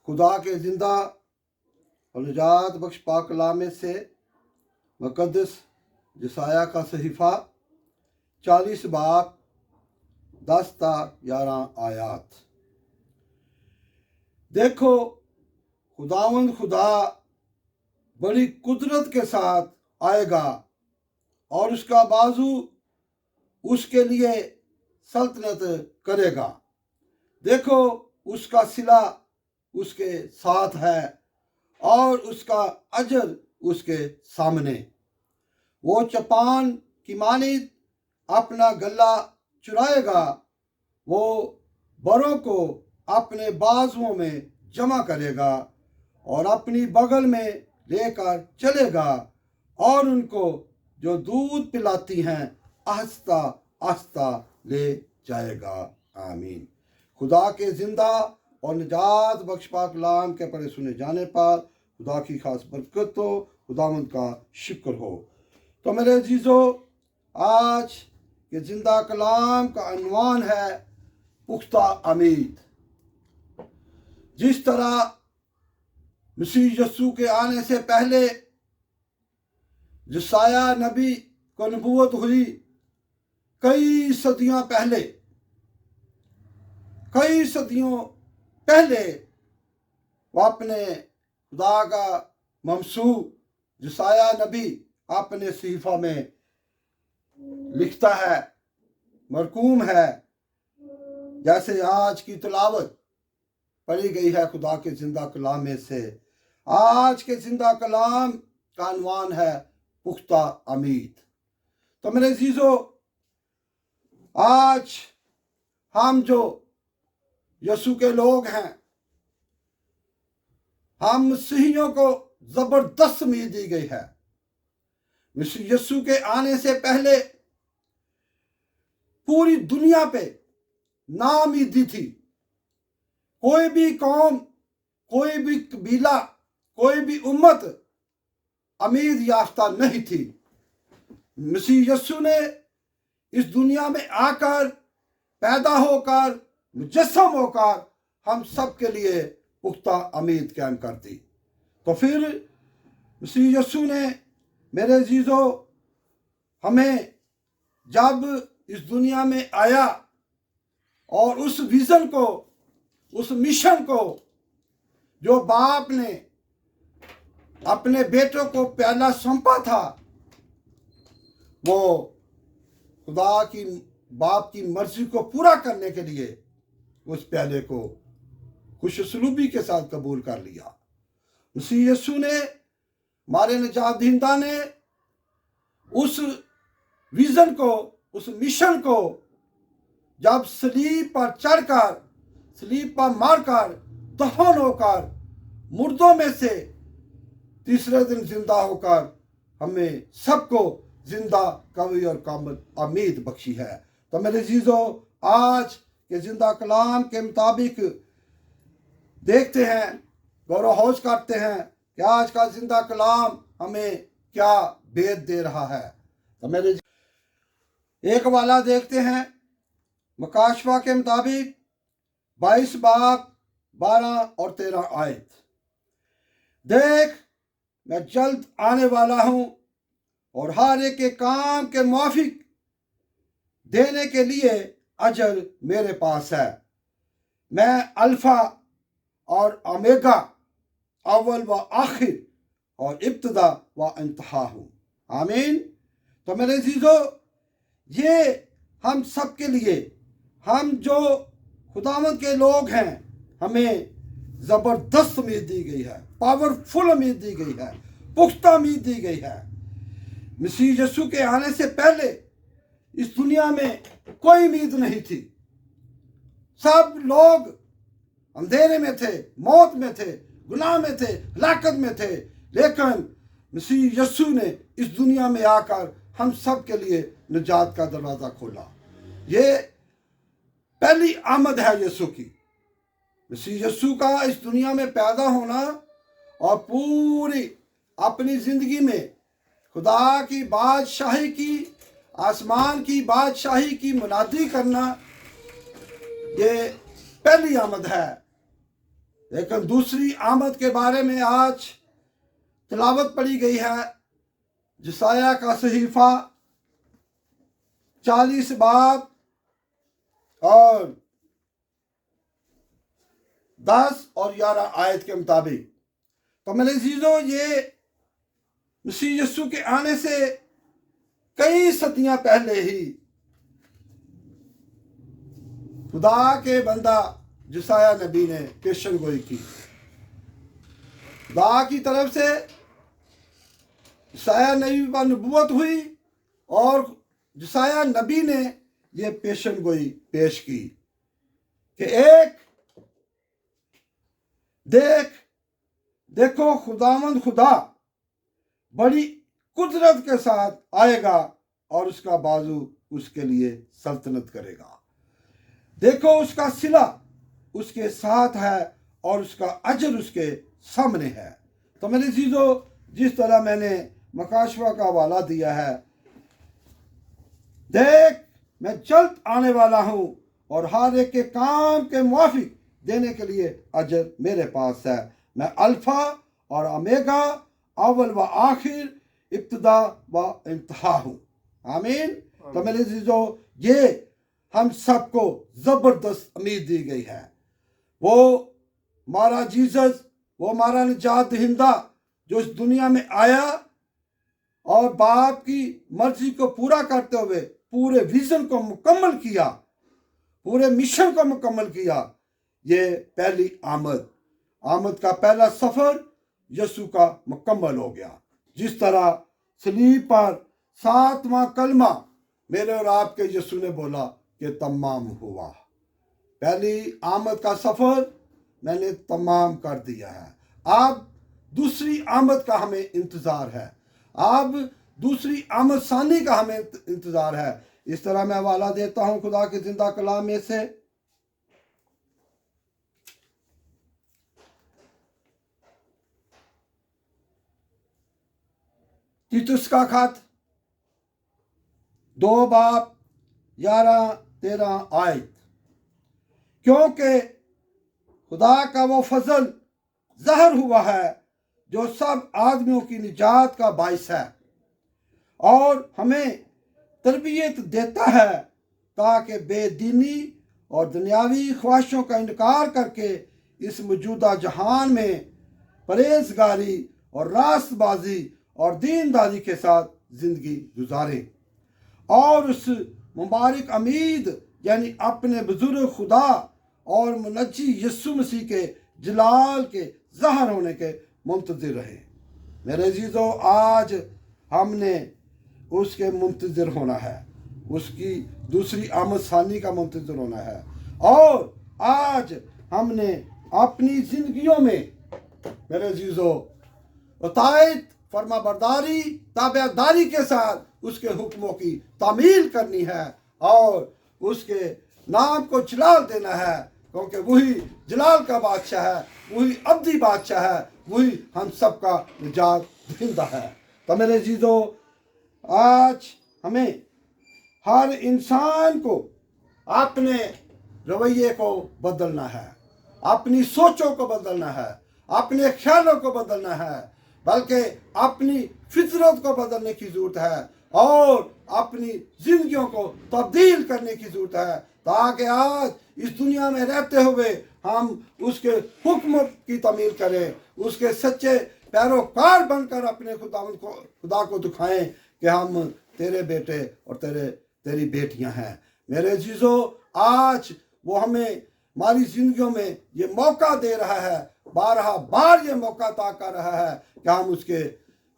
खुदा के ज़िंदा और निजात बख्श पाक कलाम में से मुक़द्दस यशायाह का सहीफ़ा 40 बाब 10 ता 11 आयात। देखो, खुदावंद खुदा बड़ी कुदरत के साथ आएगा और उसका बाजू उसके लिए सल्तनत करेगा। देखो, उसका सिला उसके साथ है और उसका अजर उसके सामने। वो चपान की मानित अपना गला चुराएगा, वो बरों को अपने बाजुओं में जमा करेगा और अपनी बगल में लेकर चलेगा और उनको जो दूध पिलाती हैं आहिस्ता आहिस्ता ले जाएगा। आमीन। खुदा के ज़िंदा और निजात बख्श पाक कलाम के पढ़े सुने जाने पर खुदा की खास बरकत हो, खुदावंद का शुक्र हो। तो मेरे अजीज़ों, आज के ज़िंदा कलाम का अनवान है पुख्ता उम्मीद। जिस तरह मसीह यस्सु के आने से पहले यशायाह नबी को नबूवत हुई, कई सदियों पहले वो अपने खुदा का ममसूह यशायाह नबी अपने सहीफा में लिखता है, मरकूम है, जैसे आज की तिलावत पढ़ी गई है खुदा के जिंदा कलाम में से। आज के जिंदा कलाम का अनवान है पुख्ता उम्मीद। तो मेरे अजीजों, आज हम जो यस्सु के लोग हैं, हम मसीहियों को जबरदस्त उम्मीद दी गई है। मसीह यस्सु के आने से पहले पूरी दुनिया पे नाउम्मीदी थी। कोई भी कौम, कोई भी कबीला, कोई भी उम्मत उम्मीद याफ्ता नहीं थी। मसीह यस्सु ने इस दुनिया में आकर, पैदा होकर, मुजस्सम होकर हम सब के लिए पुख्ता उम्मीद कायम कर दी। तो फिर मसीह यस्सु ने, मेरे अजीजों, हमें जब इस दुनिया में आया और उस विजन को, उस मिशन को जो बाप ने अपने बेटों को पहला सौंपा था, वो खुदा की बाप की मर्जी को पूरा करने के लिए उस प्याले को खुशसलूबी के साथ कबूल कर लिया। मसीह यस्सु ने, हमारे निजात दहिंदा ने उस विजन को, उस मिशन को जब सलीब पर चढ़कर, सलीब पर मारकर, दफन होकर, मुर्दों में से तीसरे दिन जिंदा होकर हमें सबको जिंदा कवी और कामिल उम्मीद बख्शी है। तो मेरे अजीजों, आज के जिंदा कलाम के मुताबिक देखते हैं, गौर हौज करते हैं कि आज का जिंदा कलाम हमें क्या भेद दे रहा है। तो मेरे एक वाला देखते हैं, मुकाशफा के मुताबिक 22 बाब 12 और 13 आयत। देख, मैं जल्द आने वाला हूं और हर एक के काम के मुआफिक देने के लिए अजर मेरे पास है। मैं अल्फा और ओमेगा, अव्वल व आखिर और इब्तिदा व इंतहा हूँ। आमीन। तो मेरे अजीजों, ये हम सब के लिए, हम जो खुदावंद के लोग हैं, हमें ज़बरदस्त उम्मीद दी गई है, पावरफुल उम्मीद दी गई है, पुख्ता उम्मीद दी गई है। मसीह यस्सु के आने से पहले इस दुनिया में कोई उम्मीद नहीं थी। सब लोग अंधेरे में थे, मौत में थे, गुनाह में थे, हलाकत में थे। लेकिन मसीह यस्सु ने इस दुनिया में आकर हम सब के लिए निजात का दरवाज़ा खोला। ये पहली आमद है यस्सु की। मसीह यस्सु का इस दुनिया में पैदा होना और पूरी अपनी ज़िंदगी में खुदा की बादशाही की, आसमान की बादशाही की मुनादी करना, ये पहली आमद है। लेकिन दूसरी आमद के बारे में आज तिलावत पढ़ी गई है। यशायाह का सहीफा 40 बाब और 10 और 11 आयत के मुताबिक। तो मेरे अजीजों, ये मसीह यीशु के आने से कई सदियां पहले ही खुदा के बंदा यशायाह नबी ने पेशन गोई की। खुदा की तरफ से यशायाह नबी पर नबूवत हुई और यशायाह नबी ने यह पेशन गोई पेश की कि एक देखो खुदावंद खुदा बड़ी कुदरत के साथ आएगा और उसका बाजू उसके लिए सल्तनत करेगा। देखो उसका सिला उसके साथ है और उसका अजर उसके सामने है। तो मेरे चीज़ों, जिस तरह मैंने मकाशवा का हवाला दिया है, देख मैं जल्द आने वाला हूं और हर एक के काम के मुआफिक देने के लिए अजर मेरे पास है। मैं अल्फा और ओमेगा, अव्वल व आखिर, इब्तिदा व इंतहा हूं। आमीन। तो मेरे चीज़ों, ये हम सबको जबरदस्त उम्मीद दी गई है। वो हमारा जीसस, वो हमारा निजात दहिंदा जो इस दुनिया में आया और बाप की मर्जी को पूरा करते हुए पूरे विजन को मुकम्मल किया, पूरे मिशन को मुकम्मल किया। ये पहली आमद का पहला सफर यीशु का मुकम्मल हो गया। जिस तरह सलीब पर 7वां कलमा मेरे और आपके यीशु ने बोला कि तमाम हुआ। पहली आमद का सफर मैंने तमाम कर दिया है। अब दूसरी आमद का हमें इंतजार है। अब दूसरी आमद सानी का हमें इंतजार है। इस तरह मैं हवाला देता हूं खुदा के जिंदा कलाम में से, तीतुस का खत 2 बाब 11-13 आयत। क्योंकि खुदा का वो फजल ज़हर हुआ है जो सब आदमियों की निजात का बाइस है और हमें तरबियत देता है ताकि बेदीनी और दुनियावी ख्वाहिशों का इनकार करके इस मौजूदा जहान में परहेजगारी और रास्तबाजी और दीनदारी के साथ ज़िंदगी गुजारें और उस मुबारक अमीद यानी अपने बुजुर्ग खुदा और मुनज्जी यीशु मसीह के जलाल के ज़ाहिर होने के मुंतज़िर रहे। मेरे अजीज़ों, आज हमने उसके मुंतज़िर होना है, उसकी दूसरी आमद सानी का मुंतज़िर होना है। और आज हमने अपनी ज़िंदगियों में मेरे अजीज़ों इताअत, फरमाबरदारी, ताबेदारी के साथ उसके हुक्मों की तामील करनी है और उसके नाम को जलाल देना है, क्योंकि वही जलाल का बादशाह है, वही अब्दी बादशाह है, वही हम सब का निजात दहिंदा है। तो मेरे अजीज़ों, आज हमें हर इंसान को अपने रवैये को बदलना है, अपनी सोचों को बदलना है, अपने ख्यालों को बदलना है, बल्कि अपनी फितरत को बदलने की ज़रूरत है और अपनी ज़िंदगियों को तब्दील करने की ज़रूरत है, ताकि आज इस दुनिया में रहते हुए हम उसके हुक्म की तामील करें, उसके सच्चे पैरोकार बनकर अपने खुदा को दिखाएं कि हम तेरे बेटे और तेरी बेटियां हैं। मेरे अजीज़ों, आज वो हमें हमारी ज़िंदगियों में ये मौका दे रहा है, बार ये मौका अता कर रहा है कि हम उसके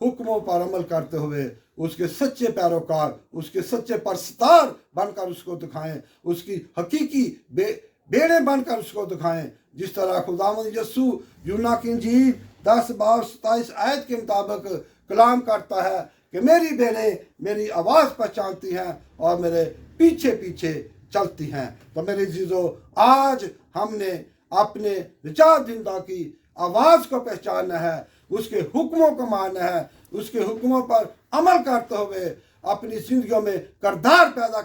हुक्मों पर अमल करते हुए उसके सच्चे पैरोकार, उसके सच्चे परस्तार बनकर उसको दिखाएं, उसकी हकीकी बेड़े बनकर उसको दिखाएं। जिस तरह खुदावंद यीशु यूहन्ना की इंजील 10 बाब 27 आयत के मुताबिक कलाम करता है कि मेरी बेड़े मेरी आवाज़ पहचानती हैं और मेरे पीछे पीछे चलती हैं। तो मेरे अजीज़ों, आज हमने अपने निजात दहिंदा की आवाज़ को पहचानना है, उसके हुक्मों को मानना है, उसके हुक्मों पर अमल करते हुए अपनी ज़िंदगियों में किरदार पैदा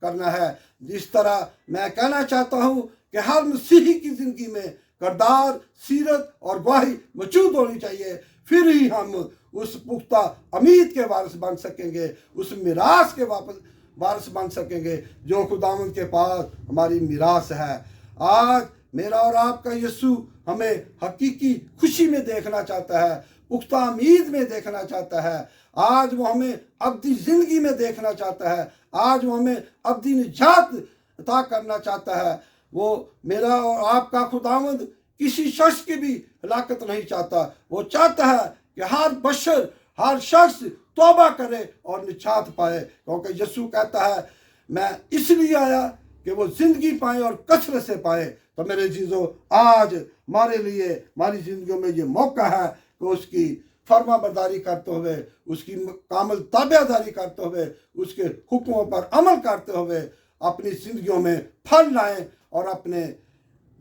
करना है। जिस तरह मैं कहना चाहता हूँ कि हर मसीही की ज़िंदगी में करदार, सीरत और गवाही मौजूद होनी चाहिए। फिर ही हम उस पुख्ता उम्मीद के वारिस बन सकेंगे, उस मिरास के वारिस बन सकेंगे जो खुदावंद के पास हमारी मिरास है। आज मेरा और आपका यीशु हमें हकीकी खुशी में देखना चाहता है, पुख्ता उम्मीद में देखना चाहता है। आज वो हमें अब्दी जिंदगी में देखना चाहता है। आज वो हमें अब्दी निजात अता करना चाहता है। वो मेरा और आपका खुदावंद किसी शख्स की भी हलाकत नहीं चाहता। वो चाहता है कि हर बशर, हर शख्स तौबा करे और निजात पाए, क्योंकि यीशु कहता है मैं इसलिए आया कि वो जिंदगी पाए और कसरत से पाए। तो मेरे चीज़ों, आज हमारे लिए, हमारी जिंदगियों में ये मौका है कि उसकी फर्मा बरदारी करते हुए, उसकी कामिल ताबेदारी करते हुए, उसके हुक्मों पर अमल करते हुए अपनी जिंदगियों में फल लाएं और अपने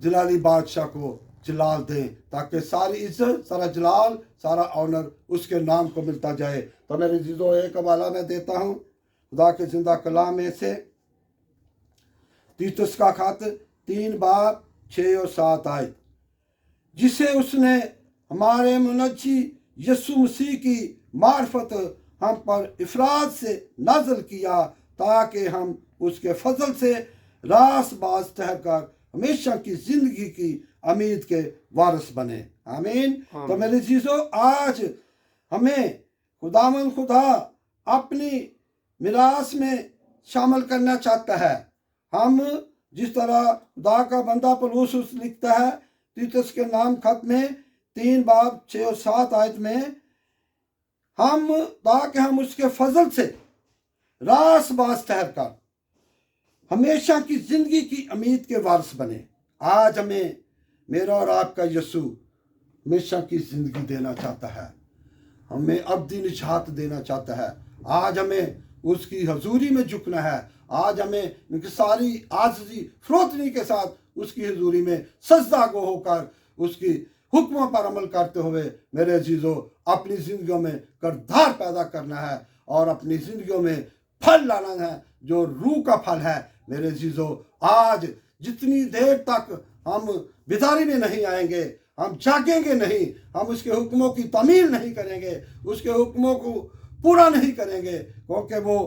जलाली बादशाह को जलाल दें, ताकि सारी इज्जत, सारा जलाल, सारा ऑनर उसके नाम को मिलता जाए। तो मेरे चीज़ों, एक हवाला मैं देता हूँ खुदा के जिंदा कलाम में से, तीतुस का खत 3 बाब 6 और 7 आयत, जिसे उसने हमारे मुनज्जी यीशु मसीह की मार्फत हम पर इफराद से नाज़िल किया, ताकि हम उसके फजल से रास बाज ठहरकर हमेशा की जिंदगी की उम्मीद के वारिस बने। आमीन। तो मेरे चीज़ों, आज हमें खुदा अपनी मिरास में शामिल करना चाहता है। हम जिस तरह खुदा का बंदा पौलुस लिखता है तीतुस के नाम खत में 3 बाब 6 और 7 आयत में, ताकि हम उसके फजल से रास बास ठहर कर हमेशा की जिंदगी की उम्मीद के वारिस बने। आज हमें मेरा और आपका यीशु हमेशा की जिंदगी देना चाहता है, हमें अब्दी निजात देना चाहता है। आज हमें उसकी हजूरी में झुकना है। आज हमें उनकी सारी आजिज़ी फरोतनी के साथ उसकी हजूरी में सजदा गो होकर उसकी हुक्मों पर अमल करते हुए मेरे अजीज़ों अपनी ज़िंदगियों में करदार पैदा करना है और अपनी ज़िंदगियों में फल लाना है जो रूह का फल है। मेरे अजीज़ों, आज जितनी देर तक हम बेदारी में नहीं आएंगे, हम जागेंगे नहीं, हम उसके हुक्मों की तामील नहीं करेंगे, उसके हुक्मों को पूरा नहीं करेंगे, क्योंकि वो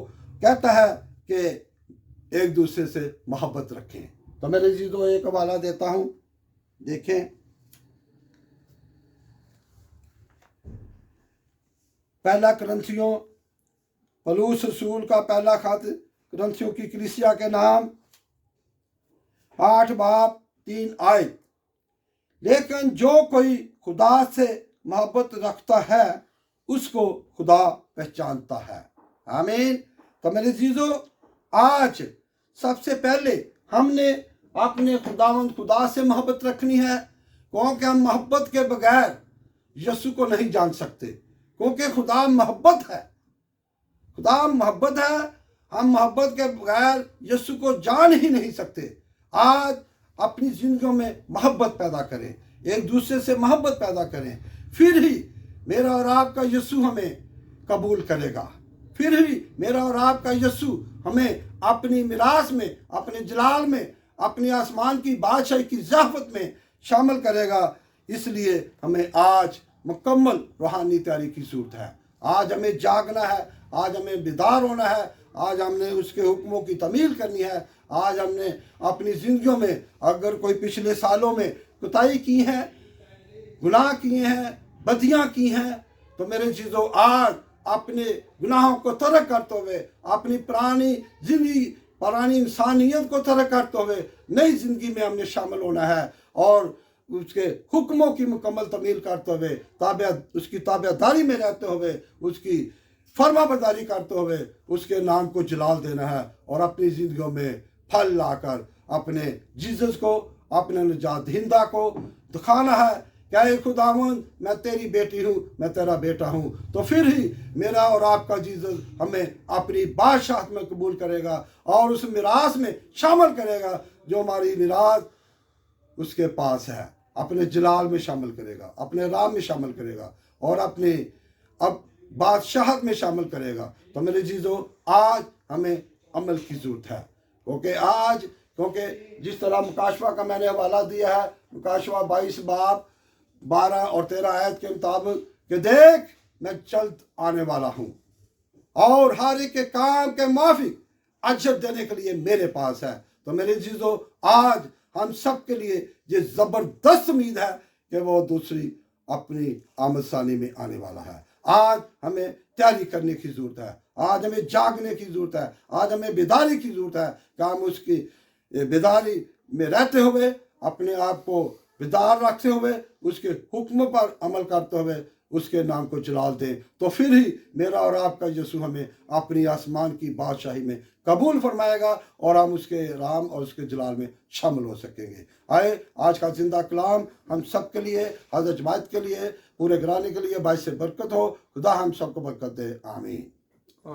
कहता है कि एक दूसरे से मोहब्बत रखें। तो मेरे अजीज़ों, एक हवाला देता हूँ, देखें पहला करंथियों, पौलुस रसूल का पहला खत करंथियों की कलीसिया के नाम 8 बाब 3 आयत, लेकिन जो कोई खुदा से मोहब्बत रखता है उसको खुदा पहचानता है। आमीन। तो मेरे अजीज़ों, आज सबसे पहले हमने अपने खुदा से मोहब्बत रखनी है, क्योंकि हम मोहब्बत के बगैर यीशु को नहीं जान सकते, क्योंकि खुदा मोहब्बत है। खुदा मोहब्बत है, हम मोहब्बत के बगैर यीशु को जान ही नहीं सकते। आज अपनी जिंदगियों में मोहब्बत पैदा करें, एक दूसरे से मोहब्बत पैदा करें, फिर ही मेरा और आपका यीशु हमें कबूल करेगा, फिर ही मेरा और आपका यीशु हमें अपनी मिरास में, अपने जलाल में, अपनी आसमान की बादशाही की ज़ियाफ़त में शामिल करेगा। इसलिए हमें आज मुकम्मल रूहानी तैयारी की ज़रूरत है। आज हमें जागना है, आज हमें बेदार होना है, आज हमने उसके हुक्मों की तमील करनी है। आज हमने अपनी ज़िंदगियों में अगर कोई पिछले सालों में कोताही की है, गुनाह किए हैं, बदियाँ की हैं, तो मेरे चीज़ों आज अपने गुनाहों को तर्क करते हुए, अपनी पुरानी जिंदगी, पुरानी इंसानियत को तर्क करते हुए नई ज़िंदगी में हमने शामिल होना है और उसके हुक्मों की मुकम्मल तमील करते हुए उसकी ताबेदारी में रहते हुए, उसकी फर्मा बरदारी करते हुए उसके नाम को जलाल देना है और अपनी ज़िंदगियों में फल लाकर अपने जीसस को, अपने निजात दहिंदा को दिखाना है। क्या है खुदावंद, मैं तेरी बेटी हूँ, मैं तेरा बेटा हूँ। तो फिर ही मेरा और आपका जीसस हमें अपनी बादशाहत में कबूल करेगा और उस मिरास में शामिल करेगा जो हमारी मिरास उसके पास है, अपने जलाल में शामिल करेगा, अपने राम में शामिल करेगा और अपने अब बादशाहत में शामिल करेगा। तो मेरे चीज़ों, आज हमें अमल की ज़रूरत है, क्योंकि आज क्योंकि जिस तरह मुकाशवा का मैंने हवाला दिया है, मुकाशवा 22 बाब 12 और 13 आयत के मुताबिक कि देख मैं जल्द आने वाला हूँ और हर एक के काम के माफिक अजर देने के लिए मेरे पास है। तो मेरे चीज़ों, आज हम सब के लिए ये ज़बरदस्त उम्मीद है कि वो दूसरी अपनी आमदसानी में आने वाला है। आज हमें तैयारी करने की ज़रूरत है, आज हमें जागने की ज़रूरत है, आज हमें बेदारी की ज़रूरत है कि हम उसकी बेदारी में रहते हुए, अपने आप को बेदार रखते हुए, उसके हुक्म पर अमल करते हुए उसके नाम को जलाल दें। तो फिर ही मेरा और आपका यीशु हमें अपनी आसमान की बादशाही में कबूल फरमाएगा और हम उसके राम और उसके जलाल में शामिल हो सकेंगे। आए आज का जिंदा कलाम हम सब के लिए, हज़रत जमात के लिए, पूरे घराने के लिए बाइस से बरकत हो। खुदा हम सबको बरकत दे। आमीन।